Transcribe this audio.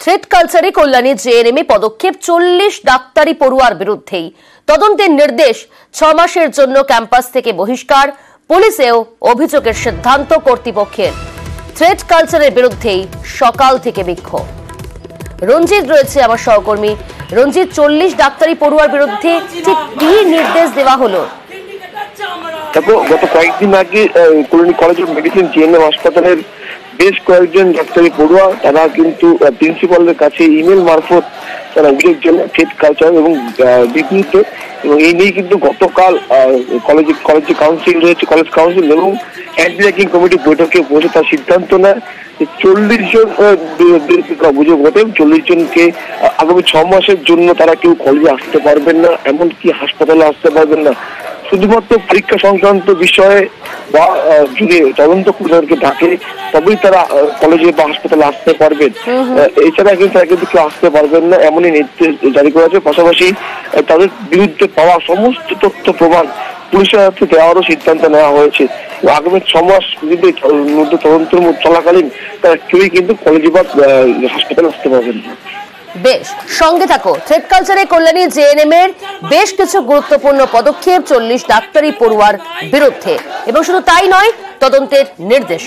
Thread কালচারে কল্যাণী জেএনএমে পদক্ষেপ 40 ডাক্তারি পড়ুয়ার বিরুদ্ধেই তদন্তের নির্দেশ 6 মাসের জন্য ক্যাম্পাস থেকে বহিষ্কার পুলিশেও অভিযোগের সিদ্ধান্ত কর্তৃপক্ষের থ্রেড কালচারের বিরুদ্ধেই সকাল থেকে বিক্ষোভ রঞ্জিত রয়েছে আমার সহকর্মী রঞ্জিত 40 ডাক্তারি পড়ুয়ার বিরুদ্ধে ঠিক কি নির্দেশ দেওয়া হলো দেখো গত কয়েকদিন আগে Kalyani college of medicine GNM হাসপাতালের বেশ কয়েকজন ডাক্তারি পড়ুয়া তারা কিন্তু প্রিন্সিপালের কাছে ইমেল মারফত তারা অভিযোগ জানায় থ্রেড কালচার এবং বিবৃত এবং এই নিয়ে কিন্তু গতকাল কলেজে কাউন্সিল রয়েছে কলেজ কাউন্সিল এবং অ্যান্টি র্যাগিং কমিটি বৈঠকে বসে তার সিদ্ধান্ত নেয় 40 জন অভিযোগ ওঠে 40 জনকে আগামী 6 মাসের জন্য তারা কেউ কলেজে আসতে পারবেন না, এমনকি হাসপাতালে আসতে পারবেন না, শুধুমাত্র পরীক্ষা সংক্রান্ত বিষয়ে বা যদি তদন্ত তাদেরকে ডাকে তবেই তারা কলেজে বা হাসপাতালে আসতে পারবেন। এছাড়া কিন্তু তারা কিন্তু কেউ আসতে পারবেন না এমনই নির্দেশ জারি করা হয়েছে। পাশাপাশি তাদের বিরুদ্ধে পাওয়া সমস্ত তথ্য প্রমাণ পুলিশের হাতে দেওয়ারও সিদ্ধান্ত নেওয়া হয়েছে। আগামী 6 মাস মধ্যে তদন্তের চলাকালীন তারা কেউই কিন্তু কলেজে বা হাসপাতালে আসতে পারবেন না। বেশ সঙ্গে থাকো থ্রেড কালচারে কল্যাণী জেএনএম এর বেশ কিছু গুরুত্বপূর্ণ পদক্ষেপ 40 ডাক্তারি পড়ুয়ার বিরুদ্ধে এবং শুধু তাই নয় তদন্তের নির্দেশ।